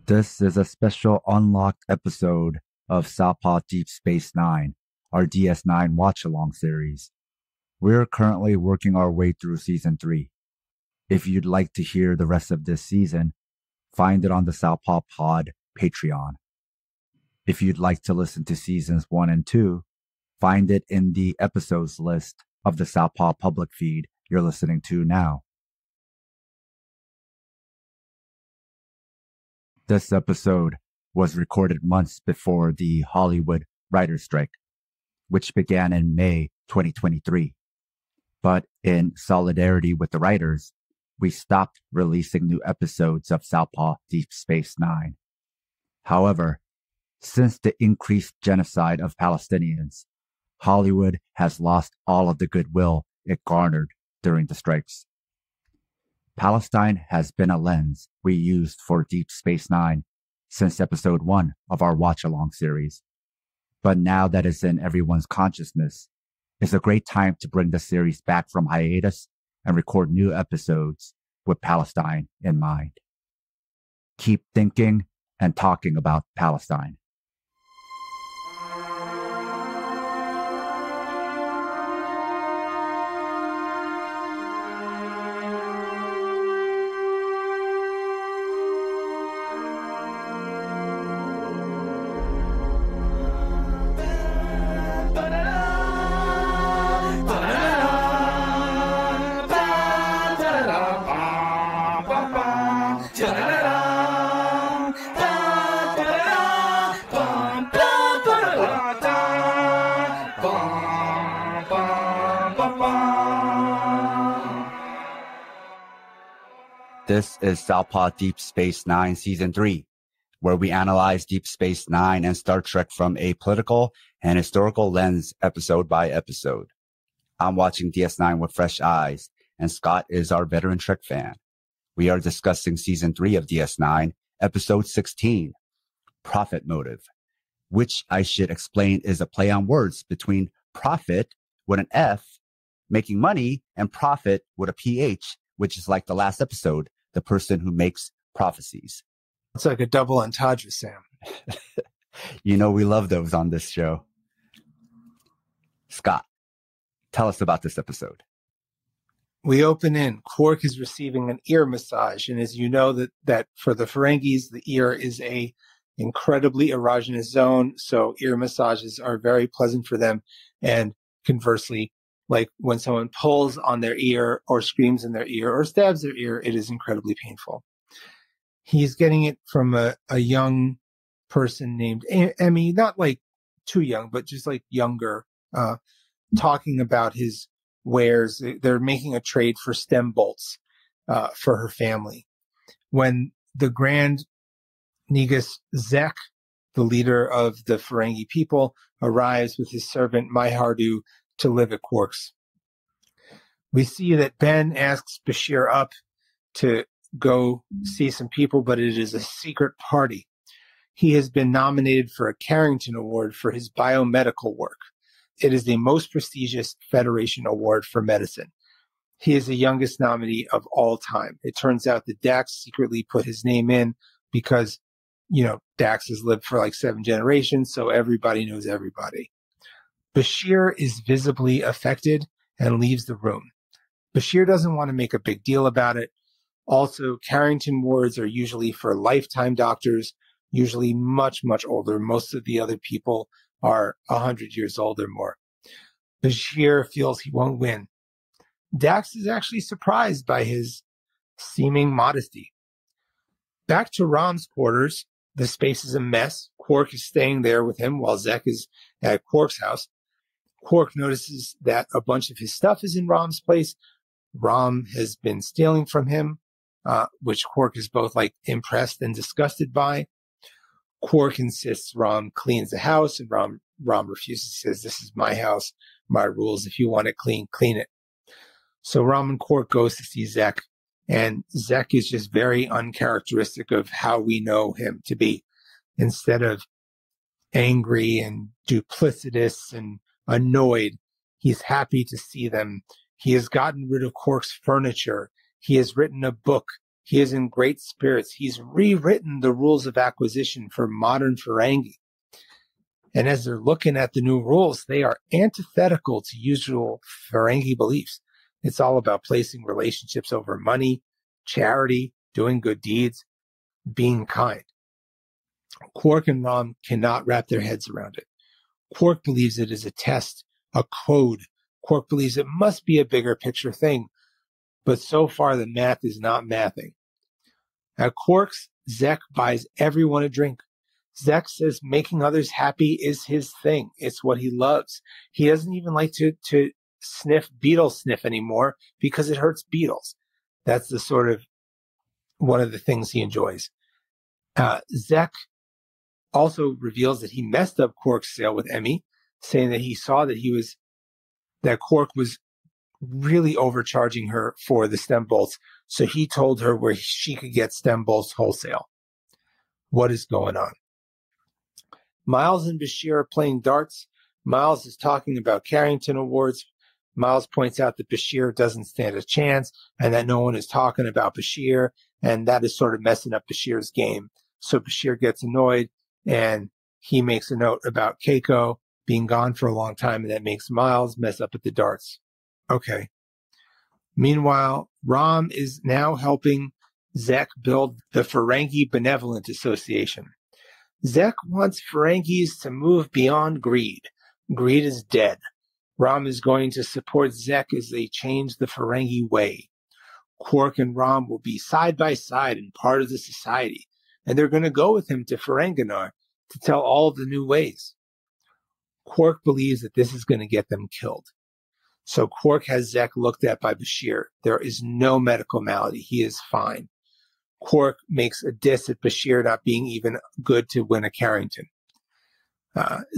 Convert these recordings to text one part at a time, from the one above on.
This is a special unlocked episode of Southpaw Deep Space Nine, our DS9 watch-along series. We're currently working our way through Season 3. If you'd like to hear the rest of this season, find it on the Southpaw Pod Patreon. If you'd like to listen to Seasons 1 and 2, find it in the episodes list of the Southpaw public feed you're listening to now. This episode was recorded months before the Hollywood writer's strike, which began in May 2023. But in solidarity with the writers, we stopped releasing new episodes of Southpaw Deep Space Nine. However, since the increased genocide of Palestinians, Hollywood has lost all of the goodwill it garnered during the strikes. Palestine has been a lens we used for Deep Space Nine since episode 1 of our watch-along series. But now that it's in everyone's consciousness, it's a great time to bring the series back from hiatus and record new episodes with Palestine in mind. Keep thinking and talking about Palestine. This is Southpaw Deep Space Nine Season 3, where we analyze Deep Space Nine and Star Trek from a political and historical lens episode by episode. I'm watching DS9 with fresh eyes, and Scott is our veteran Trek fan. We are discussing Season 3 of DS9, Episode 16, Profit Motive, which I should explain is a play on words between profit with an F, making money, and profit with a PH, which is like the last episode, the person who makes prophecies. It's like a double entendre, Sam. You know, we love those on this show. Scott, tell us about this episode. We open in. Quark is receiving an ear massage. And as you know, that for the Ferengis, the ear is a incredibly erogenous zone. So ear massages are very pleasant for them. And conversely, like when someone pulls on their ear or screams in their ear or stabs their ear, it is incredibly painful. He's getting it from a young person named Emmy, not like too young, but just like younger, talking about his wares. They're making a trade for stem bolts for her family. When the Grand Nagus Zek, the leader of the Ferengi people, arrives with his servant Maihardu to live at Quark's. We see that Ben asks Bashir up to go see some people, but it is a secret party. He has been nominated for a Carrington Award for his biomedical work. It is the most prestigious Federation award for medicine. He is the youngest nominee of all time. It turns out that Dax secretly put his name in because, you know, Dax has lived for like 7 generations, so everybody knows everybody. Bashir is visibly affected and leaves the room. Bashir doesn't want to make a big deal about it. Also, Carrington wards are usually for lifetime doctors, usually much, much older. Most of the other people are 100 years old or more. Bashir feels he won't win. Dax is actually surprised by his seeming modesty. Back to Rom's quarters, the space is a mess. Quark is staying there with him while Zek is at Quark's house. Quark notices that a bunch of his stuff is in Rom's place. Rom has been stealing from him, which Quark is both like impressed and disgusted by. Quark insists Rom cleans the house, and Rom refuses. He says, "This is my house, my rules. If you want it clean, clean it." So Rom and Quark goes to see Zek, and Zek is just very uncharacteristic of how we know him to be. Instead of angry and duplicitous and annoyed, he's happy to see them. He has gotten rid of Quark's furniture. He has written a book. He is in great spirits. He's rewritten the rules of acquisition for modern Ferengi. And as they're looking at the new rules, they are antithetical to usual Ferengi beliefs. It's all about placing relationships over money, charity, doing good deeds, being kind. Quark and Rom cannot wrap their heads around it. Quark believes it is a test, a code. Quark believes it must be a bigger picture thing. But so far, the math is not mathing. At Quark's, Zek buys everyone a drink. Zek says making others happy is his thing. It's what he loves. He doesn't even like to sniff beetle sniff anymore because it hurts beetles. That's the sort of one of the things he enjoys. Zek also reveals that he messed up Quark's sale with Emmy, saying that he saw that Quark was really overcharging her for the stem bolts. So he told her where she could get stem bolts wholesale. What is going on? Miles and Bashir are playing darts. Miles is talking about Carrington Awards. Miles points out that Bashir doesn't stand a chance and that no one is talking about Bashir, and that is sort of messing up Bashir's game. So Bashir gets annoyed and he makes a note about Keiko being gone for a long time, and that makes Miles mess up at the darts. Okay. Meanwhile, Rom is now helping Zek build the Ferengi Benevolent Association. Zek wants Ferengis to move beyond greed. Greed is dead. Rom is going to support Zek as they change the Ferengi way. Quark and Rom will be side by side and part of the society, and they're going to go with him to Ferenginar to tell all of the new ways. Quark believes that this is going to get them killed. So Quark has Zek looked at by Bashir. There is no medical malady. He is fine. Quark makes a diss at Bashir not being even good to win a Carrington.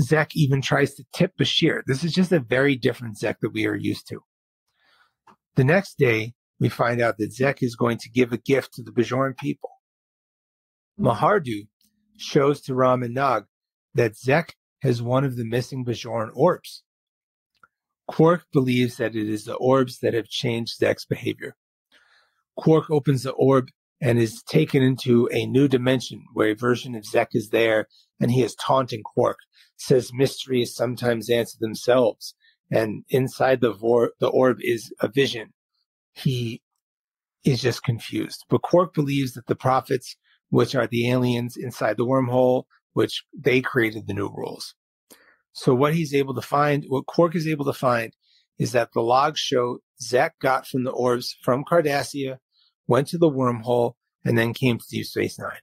Zek even tries to tip Bashir. This is just a very different Zek that we are used to. The next day, we find out that Zek is going to give a gift to the Bajoran people. Mahardu shows to Ram and Nog that Zek has one of the missing Bajoran orbs. Quark believes that it is the orbs that have changed Zek's behavior. Quark opens the orb and is taken into a new dimension where a version of Zek is there, and he is taunting Quark, says mysteries sometimes answer themselves, and inside the orb is a vision. He is just confused. But Quark believes that the prophets, which are the aliens inside the wormhole, which they created the new rules. So what Quark is able to find is that the logs show Zek got from the orbs from Cardassia, went to the wormhole, and then came to Deep Space Nine.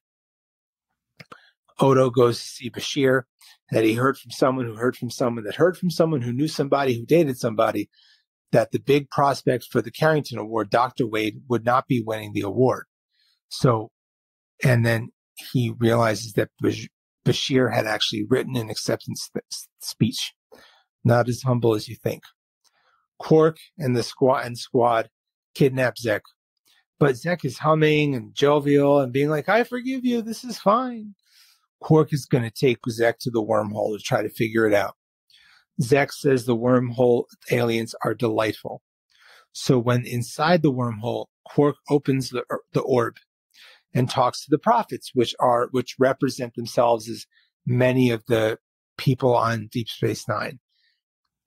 Odo goes to see Bashir, that he heard from someone who heard from someone that heard from someone who knew somebody who dated somebody, that the big prospect for the Carrington Award, Dr. Wade, would not be winning the award. So, and then he realizes that Bashir had actually written an acceptance speech. Not as humble as you think. Quark and the squad kidnap Zek. But Zek is humming and jovial and being like, I forgive you, this is fine. Quark is going to take Zek to the wormhole to try to figure it out. Zek says the wormhole aliens are delightful. So when inside the wormhole, Quark opens the orb and talks to the prophets, which represent themselves as many of the people on Deep Space Nine.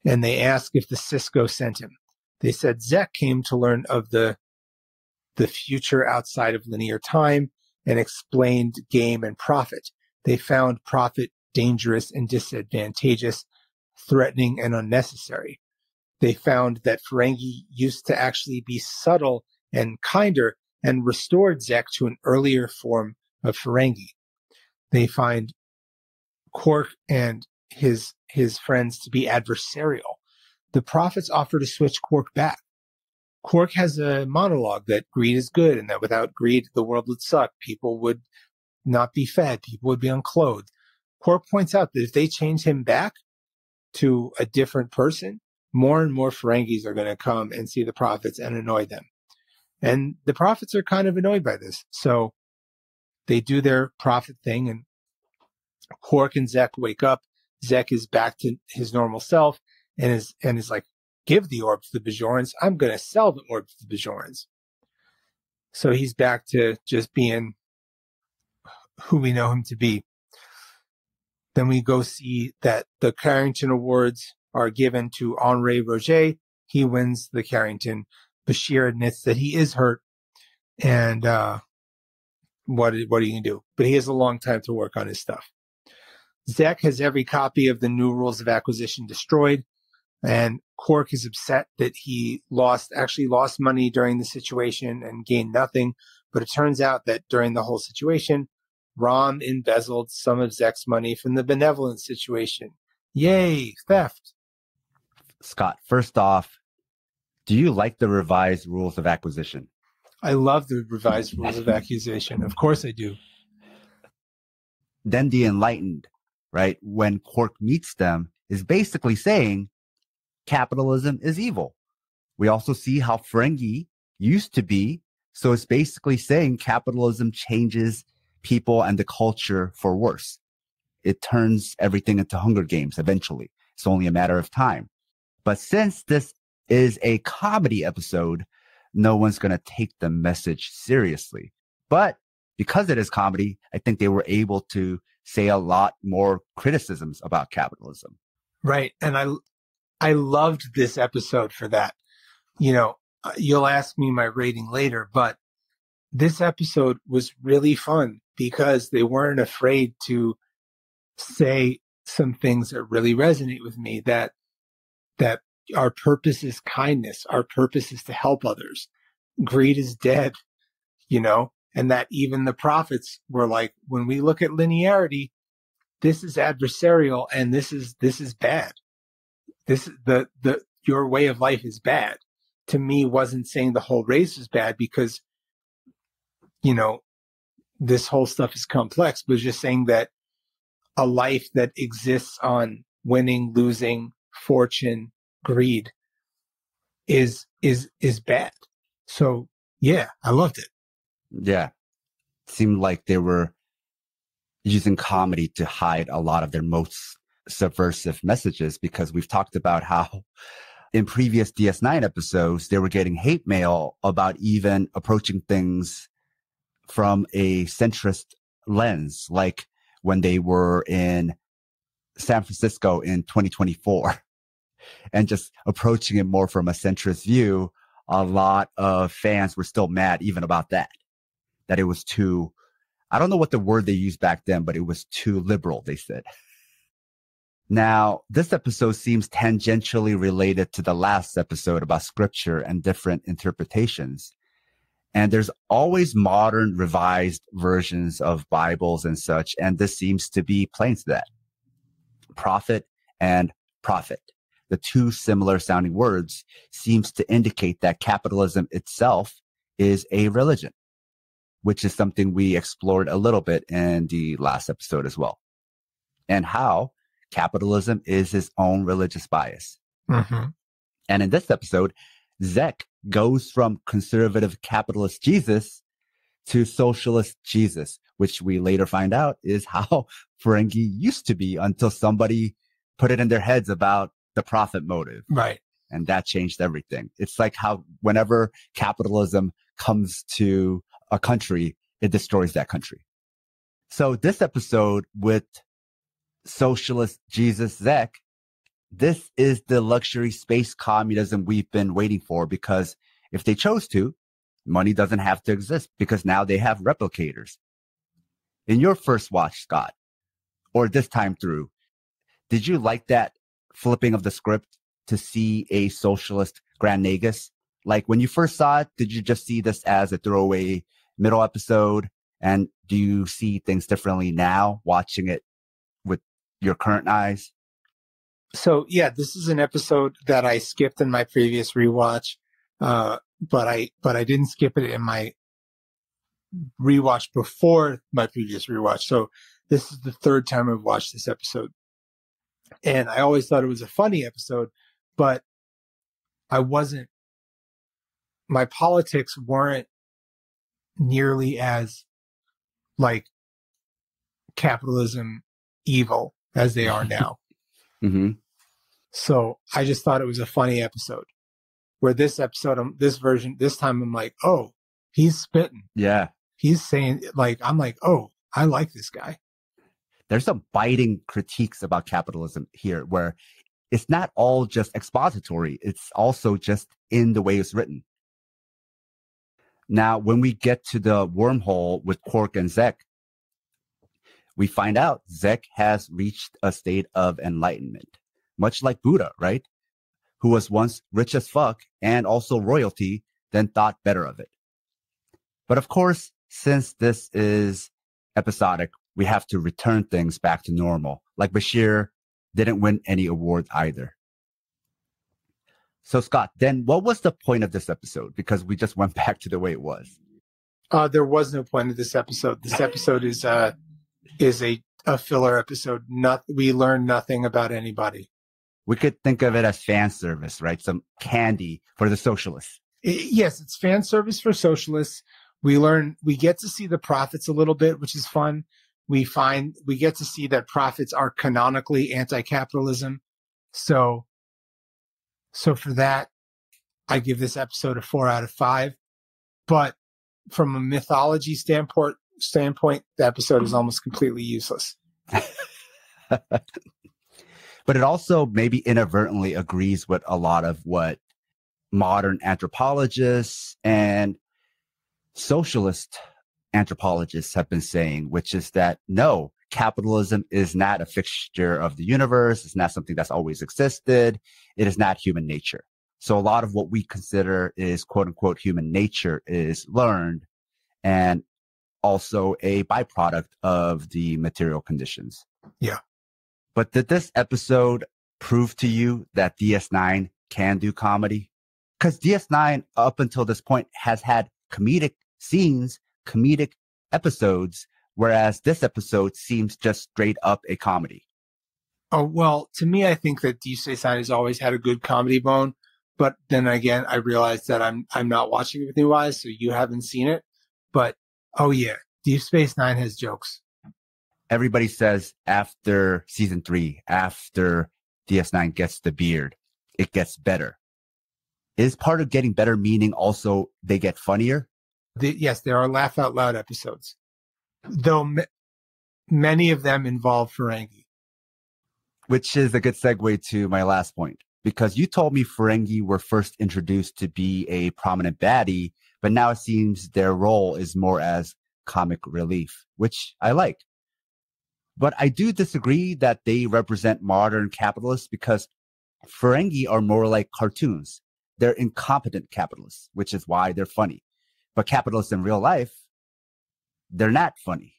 And they ask if the Cisco sent him. They said Zek came to learn of the future outside of linear time and explained game and profit. They found profit dangerous and disadvantageous, threatening and unnecessary. They found that Ferengi used to actually be subtle and kinder and restored Zek to an earlier form of Ferengi. They find Quark and his friends to be adversarial. The prophets offer to switch Quark back. Quark has a monologue that greed is good and that without greed, the world would suck. People would not be fed. People would be unclothed. Quark points out that if they change him back to a different person, more and more Ferengis are going to come and see the prophets and annoy them. And the prophets are kind of annoyed by this. So they do their prophet thing, and Quark and Zek wake up. Zek is back to his normal self and is like, give the orb to the Bajorans. I'm going to sell the orb to the Bajorans. So he's back to just being who we know him to be. Then we go see that the Carrington Awards are given to Henri Roget. He wins the Carrington. Bashir admits that he is hurt. And what are you going to do? But he has a long time to work on his stuff. Zek has every copy of the new rules of acquisition destroyed. And Quark is upset that he actually lost money during the situation and gained nothing. But it turns out that during the whole situation, Rom embezzled some of Zek's money from the benevolent situation. Yay, theft. Scott, first off, do you like the revised rules of acquisition? I love the revised rules of acquisition. Of course I do. Then the enlightened, right? When Quark meets them, is basically saying capitalism is evil. We also see how Ferengi used to be. So it's basically saying capitalism changes people and the culture for worse. It turns everything into Hunger Games eventually. It's only a matter of time. But since this is a comedy episode, no one's going to take the message seriously. But because it is comedy, I think they were able to say a lot more criticisms about capitalism. Right. And I loved this episode for that. You know, you'll ask me my rating later, but this episode was really fun because they weren't afraid to say some things that really resonate with me, that our purpose is kindness. Our purpose is to help others. Greed is dead, you know, and that even the prophets were like, when we look at linearity, this is adversarial and this is bad. Your way of life is bad. To me, wasn't saying the whole race is bad because, you know, this whole stuff is complex, but just saying that a life that exists on winning, losing, fortune, greed is bad. So yeah, I loved it. Yeah. It seemed like they were using comedy to hide a lot of their most subversive messages, because we've talked about how in previous DS9 episodes, they were getting hate mail about even approaching things from a centrist lens, like when they were in San Francisco in 2024 and just approaching it more from a centrist view. A lot of fans were still mad even about that it was too, I don't know what the word they used back then, but it was too liberal, they said. Now, this episode seems tangentially related to the last episode about scripture and different interpretations. And there's always modern revised versions of Bibles and such, and this seems to be playing to that. Prophet and prophet, the two similar sounding words, seems to indicate that capitalism itself is a religion, which is something we explored a little bit in the last episode as well. And how capitalism is his own religious bias. Mm-hmm. And in this episode, Zek goes from conservative capitalist Jesus to socialist Jesus, which we later find out is how Ferengi used to be until somebody put it in their heads about the profit motive. Right. And that changed everything. It's like how whenever capitalism comes to a country, it destroys that country. So this episode with socialist Jesus Zek, this is the luxury space communism we've been waiting for, because if they chose to, money doesn't have to exist because now they have replicators. In your first watch, Scott, or this time through, did you like that flipping of the script to see a socialist Grand Nagus? Like when you first saw it, did you just see this as a throwaway middle episode? And do you see things differently now watching it with your current eyes? So yeah, this is an episode that I skipped in my previous rewatch, but I didn't skip it in my rewatch before my previous rewatch. So this is the third time I've watched this episode, and I always thought it was a funny episode, but my politics weren't nearly as like capitalism evil as they are now. Mm-hmm. So I just thought it was a funny episode, where this episode, this time I'm like, oh, He's spitting. Yeah. He's saying, like, I'm like, oh, I like this guy. There's some biting critiques about capitalism here where it's not all just expository. It's also just in the way it's written. Now, when we get to the wormhole with Quark and Zek, we find out Zek has reached a state of enlightenment, much like Buddha, right? Who was once rich as fuck and also royalty, then thought better of it. But of course, since this is episodic, we have to return things back to normal. Like Bashir didn't win any awards either. So Scott, then what was the point of this episode? Because we just went back to the way it was. There was no point of this episode. This episode is a filler episode. We learn nothing about anybody. We could think of it as fan service, right? Some candy for the socialists. Yes, it's fan service for socialists. We get to see the prophets a little bit, which is fun. We get to see that prophets are canonically anti-capitalism. So for that, I give this episode a 4 out of 5. But from a mythology standpoint, the episode is almost completely useless. But it also maybe inadvertently agrees with a lot of what modern anthropologists and socialist anthropologists have been saying, which is that no, capitalism is not a fixture of the universe. It's not something that's always existed. It is not human nature. So a lot of what we consider is quote unquote human nature is learned and also a byproduct of the material conditions. Yeah. But did this episode prove to you that DS9 can do comedy? Because DS9 up until this point has had comedic scenes, comedic episodes, whereas this episode seems just straight up a comedy. Oh, well, to me, I think that Deep Space Nine has always had a good comedy bone. But then again, I realized that I'm not watching it with new eyes, so you haven't seen it. But, oh yeah, Deep Space Nine has jokes. Everybody says after season 3, after DS9 gets the beard, it gets better. Is part of getting better meaning also they get funnier? Yes, there are laugh out loud episodes, though many of them involve Ferengi. Which is a good segue to my last point, because you told me Ferengi were first introduced to be a prominent baddie, but now it seems their role is more as comic relief, which I like. But I do disagree that they represent modern capitalists because Ferengi are more like cartoons. They're incompetent capitalists, which is why they're funny. But capitalists in real life, they're not funny.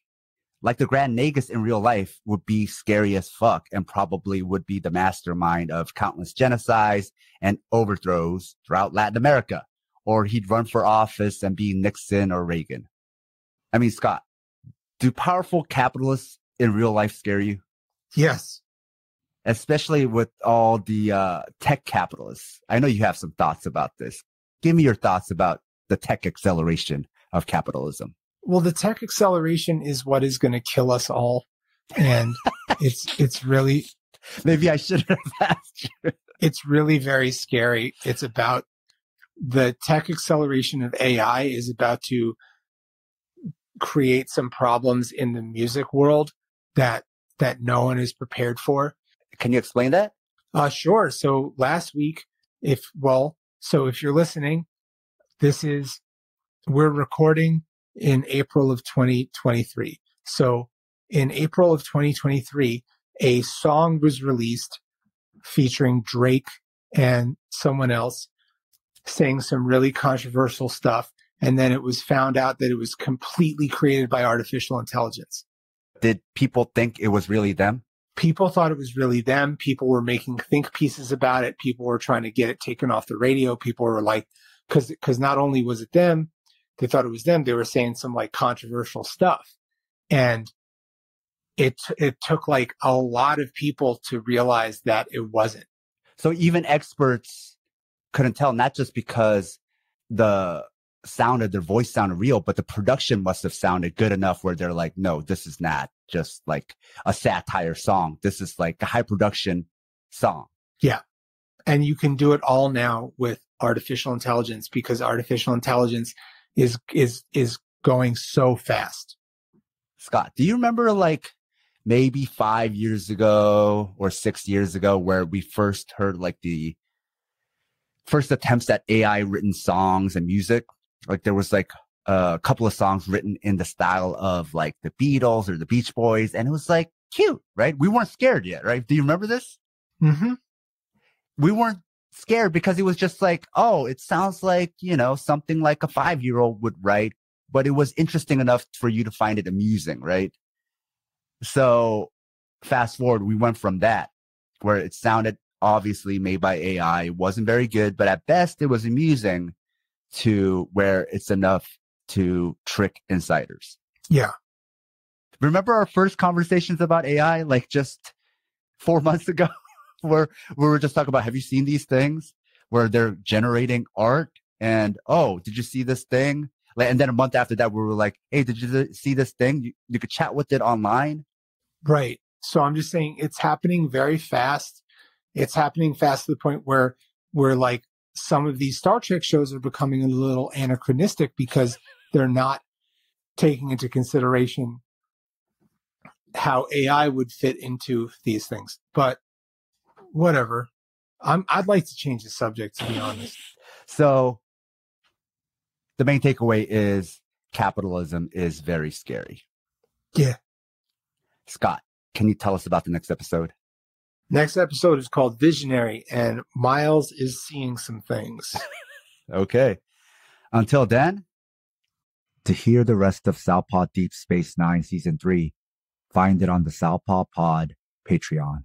Like the Grand Nagus in real life would be scary as fuck and probably would be the mastermind of countless genocides and overthrows throughout Latin America. Or he'd run for office and be Nixon or Reagan. I mean, Scott, do powerful capitalists in real life scare you? Yes. Especially with all the tech capitalists. I know you have some thoughts about this. Give me your thoughts about the tech acceleration of capitalism. Well, the tech acceleration is what is going to kill us all. And it's really... Maybe I shouldn't have asked you. It's really very scary. It's about the tech acceleration of AI is about to create some problems in the music world that no one is prepared for. Can you explain that? Sure. So last week, if you're listening, we're recording in April of 2023. So in April of 2023, a song was released featuring Drake and someone else saying some really controversial stuff. And then it was found out that it was completely created by artificial intelligence. Did people think it was really them? People thought it was really them. People were making think pieces about it. People were trying to get it taken off the radio. People were like, because not only was it them, they thought it was them. They were saying some like controversial stuff. And it took like a lot of people to realize that it wasn't. So even experts couldn't tell, not just because the sound of their voice sounded real, but the production must have sounded good enough where they're like, no, this is not just like a satire song. This is like a high production song. Yeah. And you can do it all now with artificial intelligence because artificial intelligence is going so fast. Scott, do you remember like maybe 5 years ago or 6 years ago where we first heard like the first attempts at AI written songs and music? Like there was like a couple of songs written in the style of like the Beatles or the Beach Boys, and it was like cute, right? We weren't scared yet, right? Do you remember this? Mm-hmm. We weren't scared because it was just like, oh, it sounds like, something like a 5-year-old would write, but it was interesting enough for you to find it amusing, right? So fast forward, we went from that where it sounded obviously made by AI, wasn't very good, but at best it was amusing, to where it's enough to trick insiders. Yeah. Remember our first conversations about AI, like just 4 months ago, where we were just talking about, have you seen these things where they're generating art? And, oh, did you see this thing? And then a month after that, we were like, hey, did you see this thing? You could chat with it online. Right. So I'm just saying it's happening very fast. It's happening fast to the point where like some of these Star Trek shows are becoming a little anachronistic because they're not taking into consideration how AI would fit into these things. But whatever. I'd like to change the subject, to be honest. So the main takeaway is capitalism is very scary. Yeah. Scott, can you tell us about the next episode? Next episode is called Visionary, and Miles is seeing some things. Okay. Until then, to hear the rest of Southpaw Deep Space Nine Season 3, find it on the Southpaw Pod Patreon.